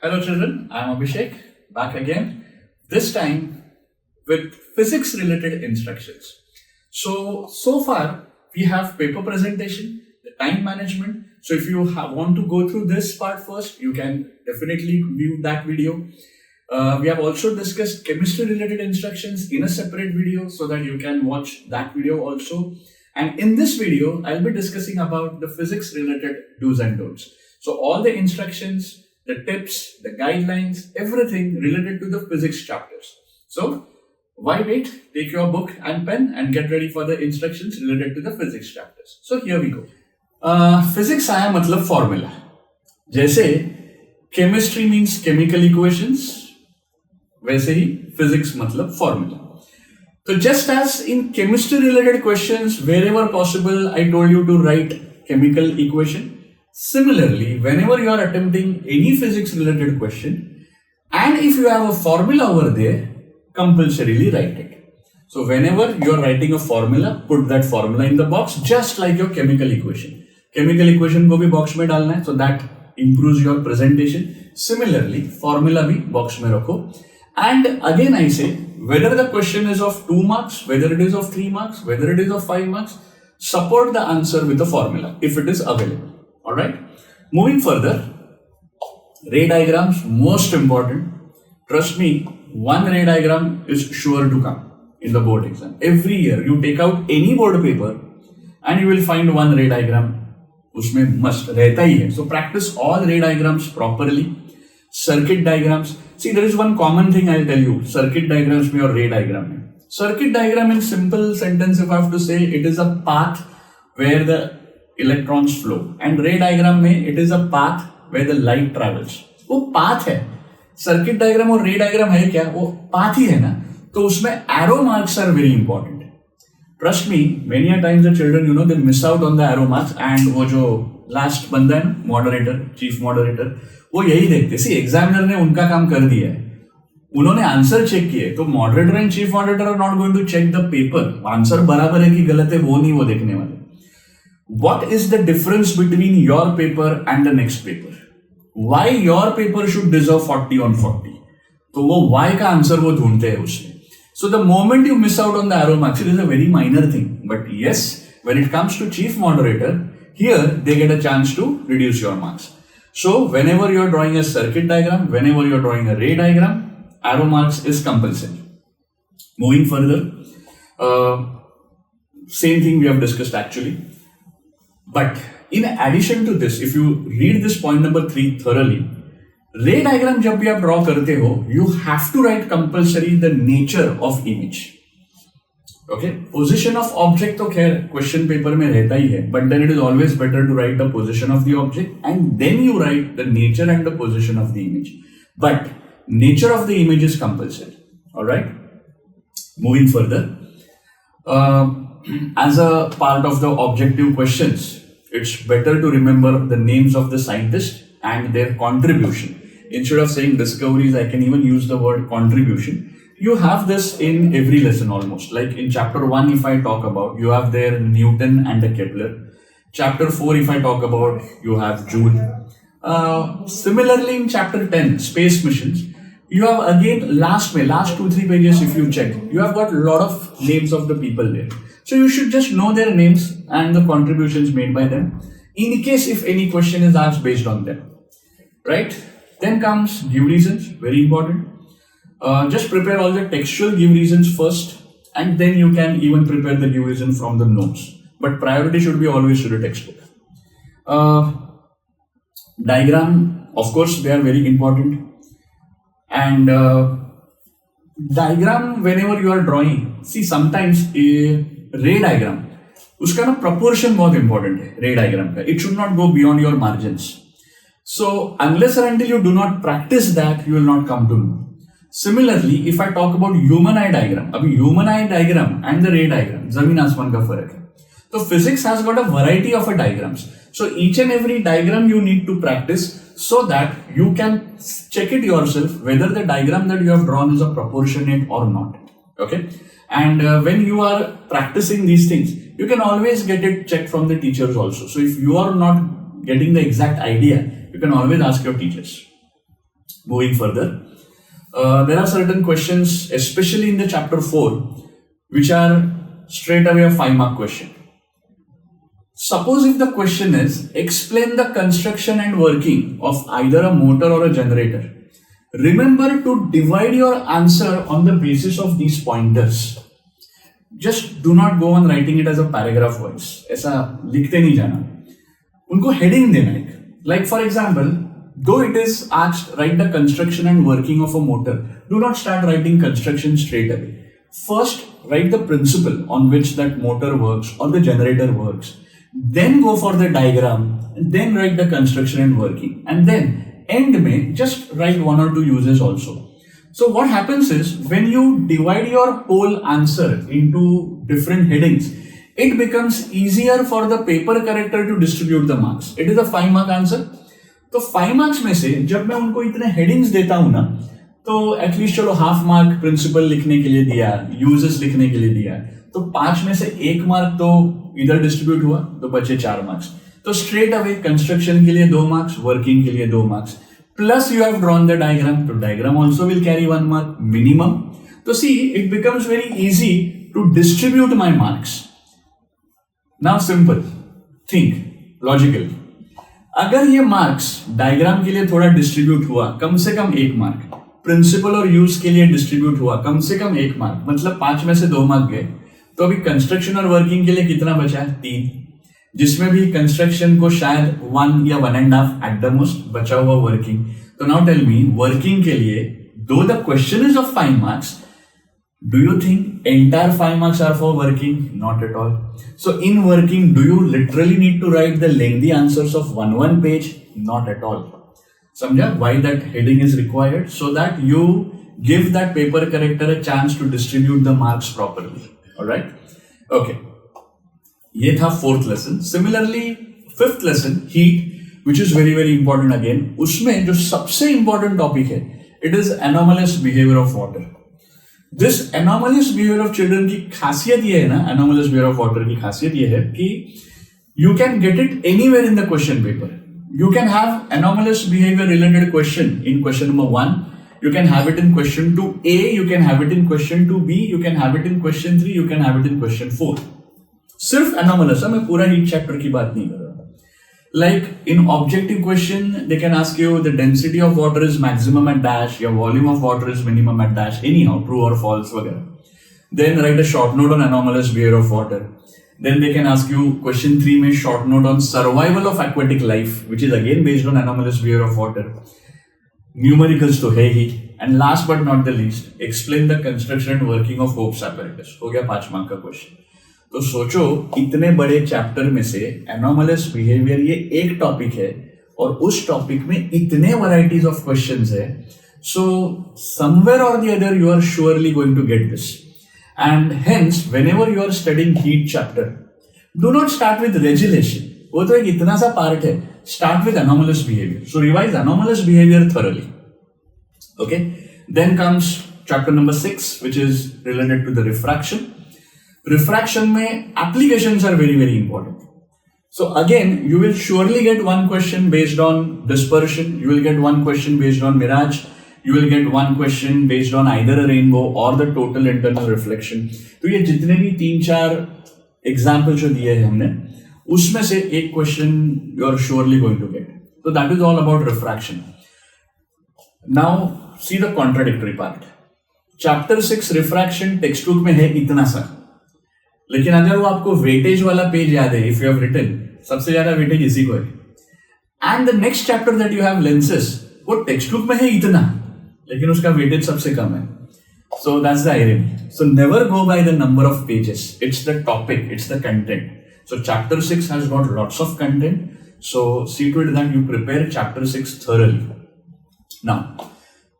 Hello children, I am Abhishek, back again, this time with physics related instructions. So far we have paper presentation, the time management. So if you want to go through this part first, you can definitely view that video. We have also discussed chemistry related instructions in a separate video so that you can watch that video also. And in this video, I'll be discussing about the physics related do's and don'ts. So all the instructions, the tips, the guidelines, everything related to the physics chapters. So why wait? Take your book and pen and get ready for the instructions related to the physics chapters. So here we go. Physics आया मतलब formula. जैसे chemistry means chemical equations, वैसे ही physics मतलब formula. So just as in chemistry related questions, wherever possible, I told you to write chemical equation. Similarly, whenever you are attempting any physics related question, and if you have a formula over there, compulsorily write it. So whenever you are writing a formula, put that formula in the box, just like your chemical equation. Chemical equation को भी box में डालना है, so that improves your presentation. Similarly, formula भी box में रखो. And again I say, whether the question is of 2 marks, whether it is of 3 marks, whether it is of 5 marks, support the answer with a formula if it is available. Alright, moving further, ray diagrams, most important. Trust me, one ray diagram is sure to come in the board exam. Every year, you take out any board paper and you will find one ray diagram. Usme must रहता ही है. So practice all ray diagrams properly. Circuit diagrams. See, there is one common thing I'll tell you. Circuit diagrams में और ray diagram में. Circuit diagram in simple sentence, if I have to say, it is a path where the electrons flow, and ray diagram में it is a path where the light travels. वो path है. Circuit diagram और ray diagram है क्या? वो path ही है ना. तो उसमें arrow marks are very important. Trust me, many a times the children, they miss out on the arrow marks, and वो जो last बंदा है ना, moderator, chief moderator, वो यही देखते. See, examiner ने उनका काम कर दिया है. उन्होंने आंसर चेक किए, तो moderator and chief moderator are not going to check the paper. Answer बराबर है कि गलत है, वो नहीं वो देखने वाले. What is the difference between your paper and the next paper? Why your paper should deserve 40 on 40? तो वो why का आंसर वो ढूंढते हैं उसमें. So the moment you miss out on the arrow marks, it is a very minor thing. But yes, when it comes to chief moderator, here they get a chance to reduce your marks. So whenever you are drawing a circuit diagram, whenever you are drawing a ray diagram, arrow marks is compulsory. Moving further, same thing we have discussed actually. But in addition to this, if you read this point number 3 thoroughly, ray diagram जब भी आप draw करते हो, you have to write compulsory the nature of image. Okay, position of object तो खैर question paper में रहता ही है, but then it is always better to write the position of the object and then you write the nature and the position of the image. But nature of the image is compulsory. All right. Moving further. As a part of the objective questions, it's better to remember the names of the scientists and their contribution. Instead of saying discoveries, I can even use the word contribution. You have this in every lesson almost. Like in chapter 1, if I talk about, you have there Newton and the Kepler. Chapter 4, if I talk about, you have Joule. Similarly, in chapter 10, space missions, you have again last 2-3 pages if you check, you have got a lot of names of the people there. So you should just know their names and the contributions made by them in case if any question is asked based on them. Right? Then comes give reasons, very important. Just prepare all the textual give reasons first and then you can even prepare the give reason from the notes. But priority should be always to the textbook. Diagram, of course, they are very important. And diagram, whenever you are drawing, see sometimes ray diagram, उसका ना proportion बहुत important है ray diagram का. It should not go beyond your margins. So unless or until you do not practice that, you will not come to know. Similarly, if I talk about human eye diagram, अभी human eye diagram and the ray diagram, जमीन आसमान का फर्क है. So physics has got a variety of diagrams. So each and every diagram you need to practice so that you can check it yourself whether the diagram that you have drawn is a proportionate or not. Okay. And when you are practicing these things, you can always get it checked from the teachers also. So if you are not getting the exact idea, you can always ask your teachers. Moving further, there are certain questions, especially in the chapter 4, which are straight away a 5-mark question. Suppose if the question is, explain the construction and working of either a motor or a generator. Remember to divide your answer on the basis of these pointers. Just do not go on writing it as a paragraph wise. ऐसा लिखते नहीं जाना. उनको heading देना एक. Like for example, though it is asked write the construction and working of a motor, do not start writing construction straight away. First, write the principle on which that motor works or the generator works. Then go for the diagram, and then write the construction and working, and then end may just write 1 or 2 uses also. So what happens is when you divide your whole answer into different headings, it becomes easier for the paper corrector to distribute the marks. It is a 5-mark answer. तो 5 marks में से जब मैं उनको इतने headings देता हूं ना, तो एटलीस्ट चलो हाफ मार्क प्रिंसिपल लिखने के लिए दिया, यूजेस लिखने के लिए दिया, तो 5 में से 1 मार्क तो इधर डिस्ट्रीब्यूट हुआ, तो बचे 4 मार्क्स. तो स्ट्रेट अवे कंस्ट्रक्शन के लिए 2 मार्क्स, वर्किंग के लिए 2 marks, plus you have drawn the diagram, तो diagram also will carry 1 mark minimum. तो see it becomes very easy to distribute my marks. Now simple think logically, अगर ये marks diagram के लिए थोड़ा डिस्ट्रीब्यूट हुआ, कम से कम 1 मार्क, प्रिंसिपल और यूज के लिए डिस्ट्रीब्यूट हुआ कम से कम 1 मार्क, मतलब 5 में से 2 मार्क गए, तो अभी कंस्ट्रक्शन और वर्किंग के लिए कितना बचा है? 3, जिसमें भी कंस्ट्रक्शन को शायद 1 या 1.5 एट द मोस्ट बचा हुआ वर्किंग. तो नाउ टेल मी, वर्किंग के लिए दो the question is of 5 marks, do you think entire 5 marks are for working? Not at all. So in working, do you literally need to write the lengthy answers of one page? Not at all. समझा why that heading is required? So that you give that paper corrector a chance to distribute the marks properly. Alright? Okay. ये था 4th lesson. Similarly, 5th lesson, heat, which is very very important again. उसमें जो सबसे important topic है, it is anomalous behavior of water. This anomalous behavior of children की खासियत ये है ना, anomalous behavior of water की खासियत ये है कि you can get it anywhere in the question paper. You can have anomalous behavior related question in question number 1. You can have it in question 2A. You can have it in question 2B. You can have it in question 3. You can have it in question 4. सिर्फ anomalous है, मैं पूरा heat chapter की बात नहीं कर रहा. Like in objective question, they can ask you the density of water is maximum at dash, your volume of water is minimum at dash, anyhow, true or false, वगैरह. Then write a short note on anomalous behavior of water. Then they can ask you question 3 में short note on survival of aquatic life, which is again based on anomalous behavior of water. Numericals तो है ही. And last but not the least, explain the construction and working of Hope's apparatus. हो गया 5 mark का question. तो सोचो इतने बड़े chapter में से एनोमलस बिहेवियर ये एक टॉपिक है और उस टॉपिक में इतने वैरायटीज ऑफ क्वेश्चंस है. So somewhere or the other you are surely going to get this. And hence whenever you are studying heat chapter, do not start with resolution, वो तो एक इतना सा पार्ट है. Start with anomalous behaviour. So revise anomalous behaviour thoroughly. Okay, then comes chapter number 6 which is related to the refraction. Refraction में applications are very very important. So again, you will surely get one question based on dispersion. You will get one question based on mirage. You will get one question based on either a rainbow or the total internal reflection. तो ये जितने भी 3-4 examples जो दिए हैं हमने, उसमें से एक question you are surely going to get. So that is all about refraction. Now see the contradictory part. Chapter 6 refraction textbook में है इतना सा, लेकिन अगर वो आपको वेटेज वाला पेज याद है, इफ यू हैव रिटन, सबसे ज्यादा वेटेज इसी को है. And the next chapter that you have lenses, वो टेक्स्ट बुक में है इतना, लेकिन उसका वेटेज सबसे कम है. So that's the irony. So never go by the number of pages, it's the topic, it's the content. So chapter 6 has got lots of content. So see to it that you prepare chapter 6 thoroughly. Now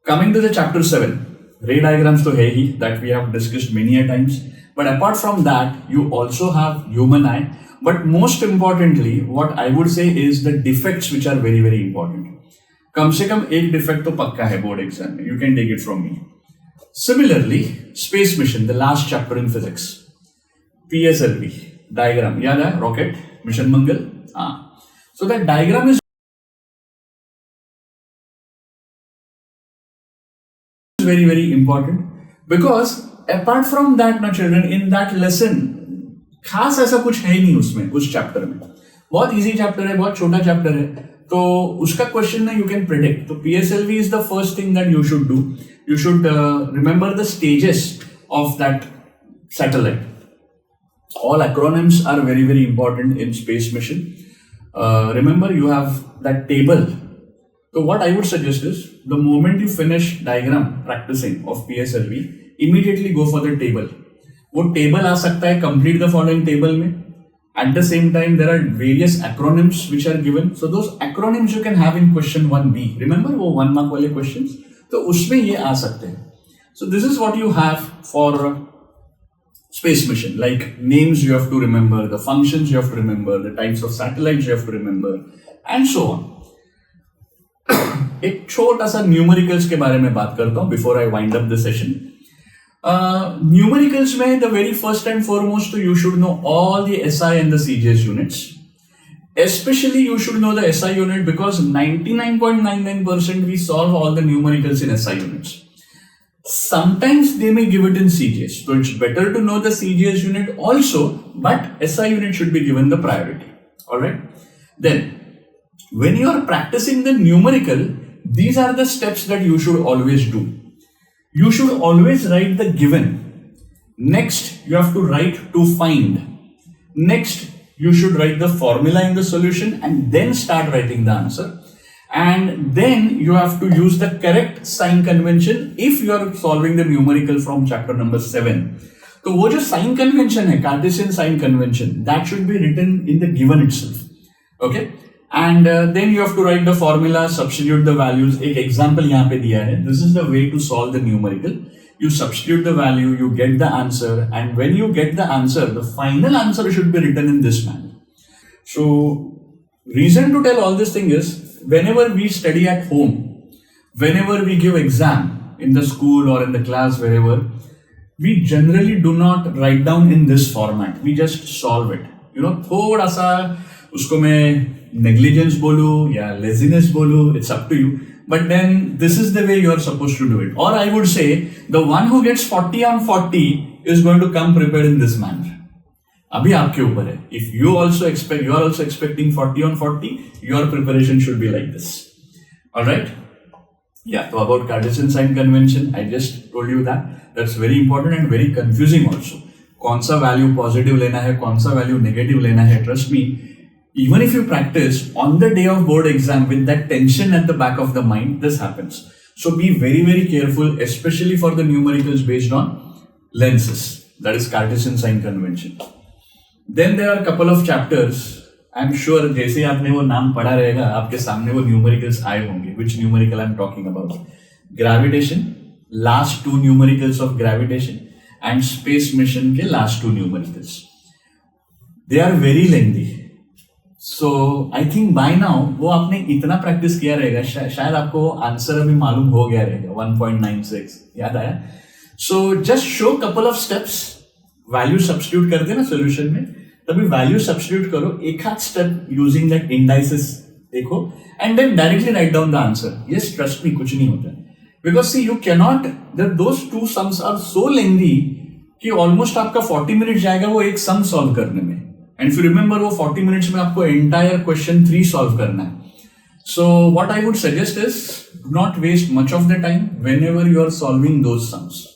coming to the chapter 7, ray diagrams तो है ही, that we have discussed many a times. But apart from that, you also have human eye. But most importantly, what I would say is the defects which are very very important. कम से कम एक defect तो पक्का है board exam में. You can take it from me. Similarly, space mission, the last chapter in physics. PSLV diagram याद है? Rocket, mission मंगल. हाँ. So that diagram is very, very important because apart from that, ना children, in that lesson, खास ऐसा कुछ है ही नहीं उसमें, उस चैप्टर में. बहुत इजी चैप्टर है, बहुत छोटा चैप्टर है, तो उसका क्वेश्चन ना यू कैन प्रिडिक्ट. तो PSLV is the first thing that you should do. You should remember the stages of that satellite. All acronyms are very, very important in space mission. Remember, you have that table. So what I would suggest is, the moment you finish diagram practicing of PSLV, immediately go for the table. वो table आ सकता है, complete the following table में. At the same time, there are various acronyms which are given. So those acronyms you can have in question 1B. Remember वो 1 mark वाले questions? तो उसमें ये आ सकते हैं. So this is what you have for space mission, like names you have to remember, the functions you have to remember, the types of satellites you have to remember, and so on. एक छोटा सा numericals के बारे में बात करता हूं before I wind up the session. Numericals में the very first and foremost, you should know all the SI and the CGS units. Especially you should know the SI unit because 99.99% we solve all the numericals in SI units. Sometimes they may give it in CGS, so it's better to know the CGS unit also, but SI unit should be given the priority. Alright? Then, when you are practicing the numerical, these are the steps that you should always do. You should always write the given. Next, you have to write to find. Next, you should write the formula in the solution and then start writing the answer. And then you have to use the correct sign convention if you are solving the numerical from chapter number 7. So वो जो sign convention है, Cartesian sign convention, that should be written in the given itself. Okay? And then you have to write the formula, substitute the values. एक example यहाँ पे दिया है. This is the way to solve the numerical. You substitute the value, you get the answer, and when you get the answer, the final answer should be written in this manner. So, reason to tell all this thing is, whenever we study at home, whenever we give exam in the school or in the class, wherever, we generally do not write down in this format. We just solve it. You know, थोड़ा सा उसको मैं negligence बोलूँ या laziness बोलूँ, it's up to you. But then this is the way you are supposed to do it. Or I would say, the one who gets 40 on 40 is going to come prepared in this manner. अभी आपके ऊपर है. If you are also expecting 40 on 40, your preparation should be like this. Alright? Yeah, so about Cartesian sign convention, I just told you that. That's very important and very confusing also. कौन सा value positive लेना है, कौन सा value negative लेना है. Trust me, even if you practice on the day of board exam with that tension at the back of the mind, this happens. So be very, very careful, especially for the numericals based on lenses. That is Cartesian sign convention. Then there are a couple of chapters. I'm sure जैसे आपने वो नाम पढ़ा रहेगा, आपके सामने वो numericals आए होंगे. Which numerical I'm talking about? Gravitation, last 2 numericals of gravitation, and space mission के last 2 numericals. They are very lengthy. So I think by now वो आपने इतना प्रैक्टिस किया रहेगा, शायद आपको आंसर अभी मालूम हो गया रहेगा. 1.96 याद आया? So just show couple of steps. Value substitute कर देना सोल्यूशन में, तभी वैल्यू सब्स्टिट्यूट करो, एक हाथ स्टेप यूजिंग दैट इंडाइसेस देखो, and then directly write down the answer. Yes, trust me, कुछ नहीं होता. Because see you can not, those 2 sums are so lengthy कि ऑलमोस्ट आपका 40 मिनट जाएगा वो एक सम सॉल्व करने में. एंड इफ यू रिमेंबर, वो 40 मिनट्स में आपको एंटायर क्वेश्चन 3 सॉल्व करना है. So what I would suggest is, do not waste much of the time whenever you are solving those sums.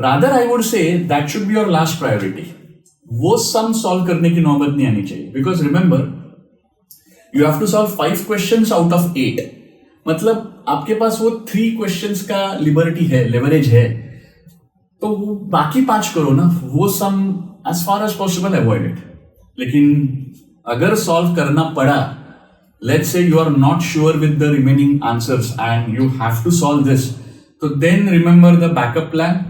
Rather, I would say that should be your last priority. वो sum solve करने की नौबत नहीं आनी चाहिए. Because remember, you have to solve 5 questions out of 8. मतलब आपके पास वो 3 questions का liberty है, leverage है. तो बाकी 5 करो ना, वो sum as far as possible avoid it. लेकिन अगर solve करना पड़ा, let's say you are not sure with the remaining answers and you have to solve this, तो then remember the backup plan.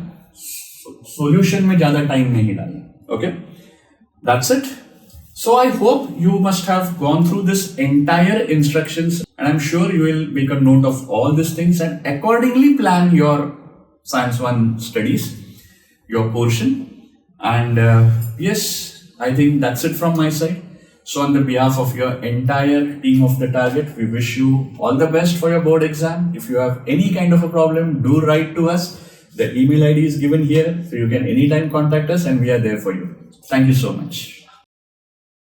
Solution में ज़्यादा time नहीं डालना. Okay? That's it. So I hope you must have gone through this entire instructions, and I'm sure you will make a note of all these things and accordingly plan your Science 1 studies, your portion. And yes, I think that's it from my side. So on the behalf of your entire team of the target, we wish you all the best for your board exam. If you have any kind of a problem, do write to us. The email ID is given here, so you can anytime contact us and we are there for you. Thank you so much.